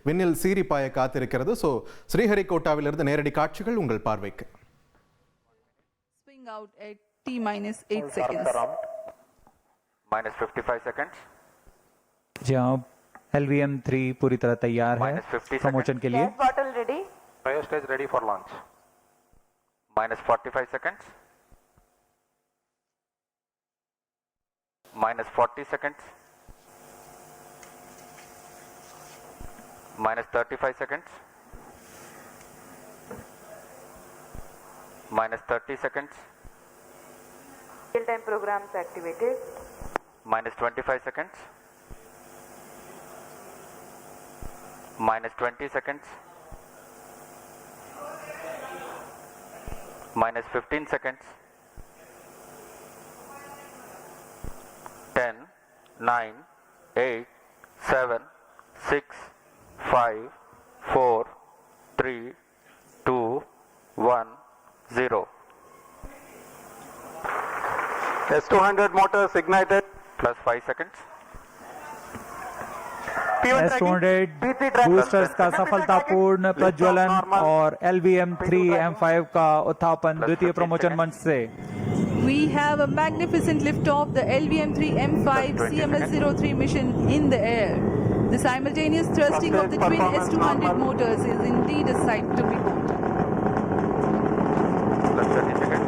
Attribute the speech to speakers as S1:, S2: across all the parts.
S1: விண்ணில் சீரிப்பாய காத்திருக்கிறது. ஸோ ஸ்ரீஹரிகோட்டாவிலிருந்து நேரடி காட்சிகள் உங்கள் பார்வைக்கு.
S2: Swing out at T-8 seconds.
S3: Minus 55 seconds.
S4: जहाँ LVM-3 पूरी तरह तैयार है प्रमोशन के लिए.
S5: Gas bottle ready.
S3: Fire stage ready for launch. Minus 45 seconds. Minus 40 seconds. Minus 35 seconds. Minus 30 seconds.
S5: Real-time programs activated.
S3: Minus 25 seconds. Minus 20 seconds. Minus 15 seconds. 10, 9, 8, 7, 6, 5, 4, 3, 2, 1, 0.
S6: S200 motors ignited.
S3: Plus 5 seconds.
S4: S200 boosters का सफलतापूर्ण प्रज्वलन और LVM-3M5 का उत्थापन द्वितीय promotion मंच से.
S2: We have a magnificent liftoff, the LVM-3M5 CMS-03 mission in the air. The simultaneous thrusting of the twin S200 motors is indeed a sight to behold.
S3: Plus 30 seconds.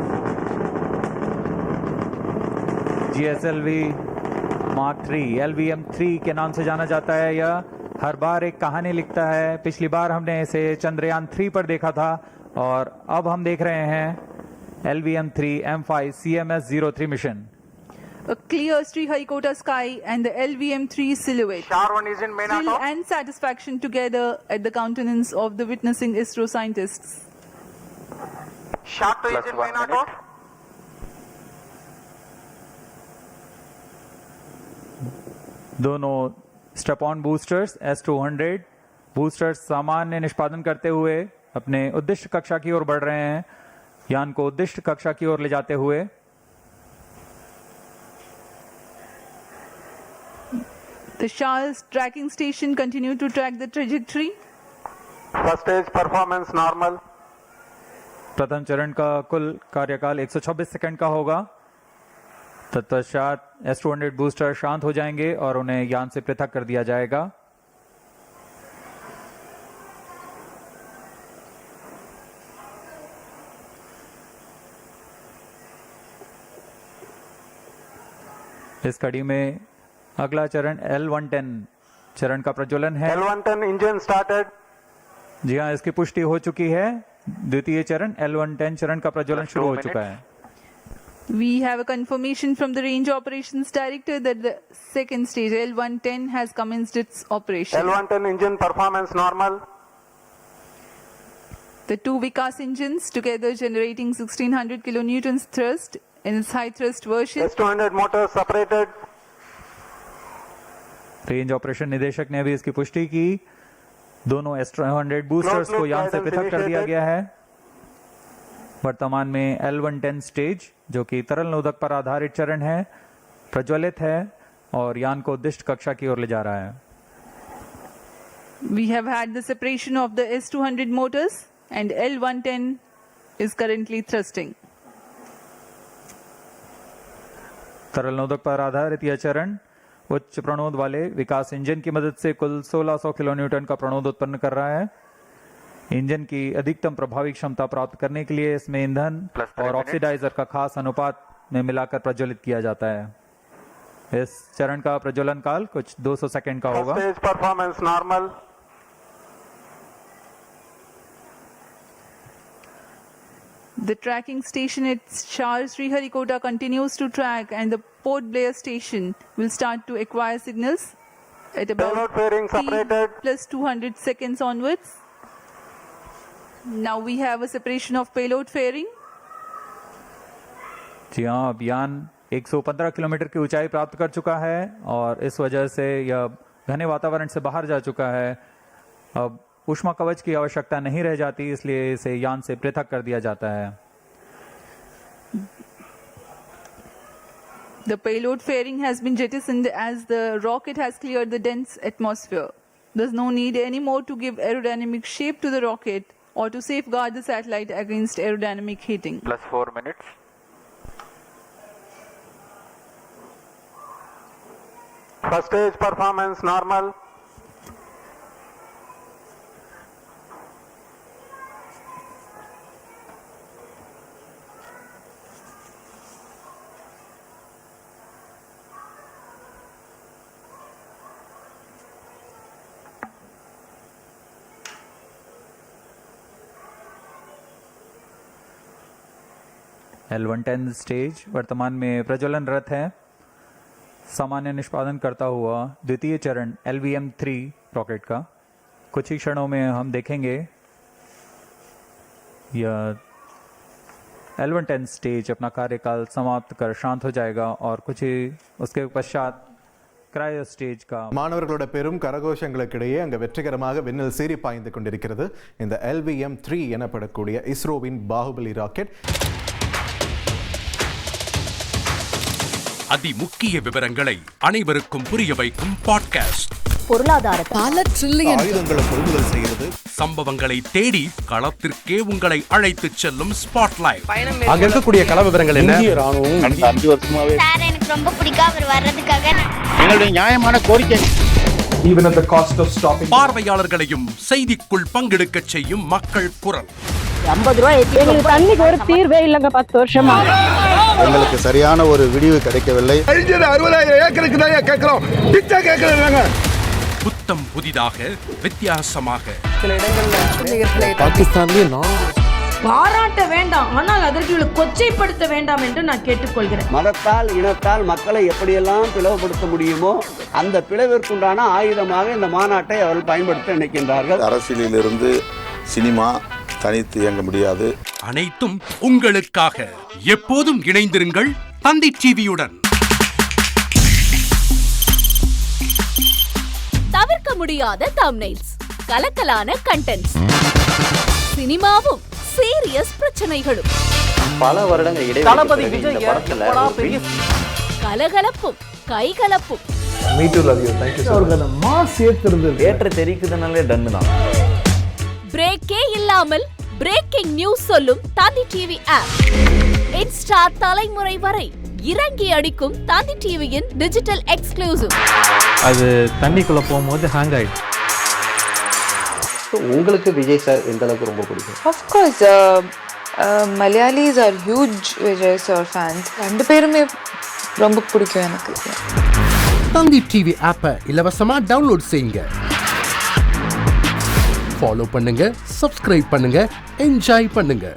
S4: GSLV Mark 3 LVM-3 के नाम से जाना जाता है. यह हर बार एक कहानी लिखता है. पिछली बार हमने इसे चंद्रयान 3 पर देखा था और अब हम देख रहे हैं LVM-3M5 CMS-03 mission.
S2: A clear Sriharikota sky and the LVM-3 silhouette.
S6: Char 1 is in main
S2: Thrill
S6: auto.
S2: and satisfaction together at the countenance of the witnessing ISRO scientists.
S6: Shark 2
S3: Plus
S6: is in
S3: 1
S6: main auto.
S3: minute.
S4: दोनों step on boosters S200 boosters सामान्य निष्पादन करते हुए अपने उद्दिष्ट कक्षा की ओर बढ़ रहे हैं. यान को उद्दिष्ट कक्षा की ओर ले जाते हुए.
S2: The Shah's tracking station continued to track the trajectory.
S6: First stage performance normal.
S4: प्रथम चरण का कुल कार्यकाल 126 सेकंड का होगा. तत्पश्चात S200 बूस्टर शांत हो जाएंगे और उन्हें यान से पृथक कर दिया जाएगा. इस कड़ी में अगला चरण L110 चरण का प्रज्वलन है.
S6: L110 engine started.
S4: जी हाँ, इसकी पुष्टि हो चुकी है. द्वितीय चरण L110 चरण का प्रज्वलन शुरू हो चुका है.
S2: We have a confirmation from the Range Operations Director that the second stage L110 has commenced its operation.
S6: L110 engine performance normal.
S2: The two Vikas engines together generating 1600 kilonewtons thrust in its high thrust version.
S6: S200 motors separated.
S4: Range operation निदेशक ने भी इसकी पुष्टि की. दोनों S200 boosters को यान से पृथक कर दिया गया है. वर्तमान में L110 स्टेज जो कि तरल नोदक पर आधारित चरण है प्रज्वलित है और यान को उद्दिष्ट कक्षा की ओर ले जा रहा है.
S2: We have had the separation of the S200 motors and L110 is currently thrusting.
S4: तरल नोदक पर आधारित यह चरण उच्च प्रणोद वाले विकास इंजन की मदद से कुल 1600 किलोन्यूटन का प्रणोद उत्पन्न कर रहा है. इंजन की अधिकतम प्रभावी क्षमता प्राप्त करने के लिए इसमें ईंधन और ऑक्सीडाइजर का खास अनुपात में मिलाकर प्रज्वलित किया जाता है. इस चरण का प्रज्वलन काल कुछ 200 सेकंड का
S6: First
S4: होगा.
S6: stage performance normal.
S2: The tracking station at Shah Sriharikota continues to track and the Port Blair station will start to acquire signals at about
S6: Payload fairing separated.
S2: plus 200 seconds onwards. Now we have a separation of payload fairing.
S4: जी हाँ, अब यान 115 kilometre की ऊंचाई प्राप्त कर चुका है और इस वजह से यह घने वातावरण से बाहर जा चुका है. अब ऊष्मा कवच की आवश्यकता नहीं रह जाती, इसलिए इसे यान से पृथक कर दिया जाता है.
S2: The payload fairing has been jettisoned as the rocket has cleared the dense atmosphere. There's no need anymore to give aerodynamic shape to the rocket or to safeguard the satellite against aerodynamic heating.
S3: Plus 4 minutes.
S6: First stage performance normal.
S4: L110 stage वर्तमान में प्रज्वलनरत है। सामान्य निष्पादन करता हुआ द्वितीय चरण LVM-3 rocket का कुछ ही क्षणों में हम देखेंगे यह L110 स्टेज अपना कार्यकाल समाप्त कर शांत हो जाएगा और कुछ ही उसके पश्चात क्रायो स्टेज का
S1: மாணவர்களோட பெரும் கரகோஷங்களுக்கிடையே அங்க வெற்றிகரமாக விண்ணில் சீறி பாய்ந்து கொண்டிருக்கிறது இந்த LVM-3 எனப்படக்கூடிய இஸ்ரோவின் பாகுபலி ராக்கெட்.
S7: அதிமுக்கிய விவரங்களை அனைவருக்கும் புரிய வைக்கும் பாட்காஸ்ட்.
S8: பொருளாதார பல ட்ரில்லியன்
S1: ஆயுதங்களை கொள்முதல் செய்கிறது,
S7: சம்பவங்களை தேடி களத்திற்கே உங்களை அழைத்துச் செல்லும் ஸ்பாட்லைட்.
S9: அங்க இருக்கக்கூடிய கள விவரங்கள் என்ன?
S10: கடந்த 5 வருஷமாவே
S11: சார் எனக்கு ரொம்ப பிடிக்கும் அவர் வர்றதுக்காக
S10: எங்களுடைய நியாயமான கோரிக்கை.
S9: Even at the cost of stopping.
S7: பார்வையாளர்களையும் செய்திக்குள் பங்கெடுக்கச் செய்யும் மக்கள் குரல்.
S8: 50 ரூபாய் எங்களுக்கு தண்ணிக்கு ஒரு தீர்வே இல்லங்க 10 வருஷமா.
S10: எங்களுக்கு சரியான ஒரு விடிவு கிடைக்கவில்லை.
S9: 60,000 ஏக்கருக்கு தான் கேக்குறோம். பிச்சை கேக்குறாங்க.
S7: புத்தம் புதிதாக வித்தியாசமாக
S8: சில இடங்கள்ல
S9: பாகிஸ்தான்லயே
S8: பாராட்ட வேண்டாம், ஆனால் அதற்கு கொச்சைப்படுத்த வேண்டாம் என்று நான் கேட்டுக்கொள்கிறேன்.
S12: மதத்தால் இனத்தால் மக்களை எப்படியெல்லாம் பிளவுபடுத்த முடியுமோ அந்த பிளவிற்குண்டான ஆயுதமாக இந்த மாநாட்டை அவர்கள் பயன்படுத்த நினைக்கின்றார்கள்.
S10: அரசியலிலிருந்து சினிமா தனித்து இயங்க முடியாது.
S7: அனைத்தும் உங்களுக்காக. எப்போதும் இணைந்திருங்கள் தந்தி டிவியுடன்.
S11: தவிர்க்க முடியாத தம்ப்நெயில்ஸ், கலக்கலான கண்டென்ட்ஸ், சினிமாவும் சீரியஸ் பிரச்சனைகளும்,
S12: பல வருடங்கள் இடைவெளி இந்த படத்துல
S11: கலகலப்பும் கைகலப்பும்,
S9: Me too love you. Thank you so much. Mass ஏத்துறது
S12: ஏற்ற தெரிக்குதுனாலே டன்னு தான்.
S11: பிரேக்கே இல்லாமல் பிரேக்கிங் நியூஸ் சொல்லும் தந்தி டிவி ஆப். இன்ஸ்டா தலைமுறை வரை இறங்கி அடிக்கும் தந்தி டிவியின் டிஜிட்டல் எக்ஸ்க்ளூசிவ்.
S4: அது தண்ணிக்குள்ள போகும்போது ஹேங் ஆயிடும்.
S12: உங்களுக்கு விஜய் சார் எந்த அளவுக்கு ரொம்ப பிடிக்கும்?
S5: Of course, Malayalis are huge Vijay sir fans. ரெண்டு பேருமே ரொம்ப பிடிக்கும் எனக்கு.
S9: தந்தி டிவி ஆப்பை இலவசமா டவுன்லோட் செய்யுங்க. ஃபாலோ பண்ணுங்க, சப்ஸ்கிரைப் பண்ணுங்க, என்ஜாய் பண்ணுங்க.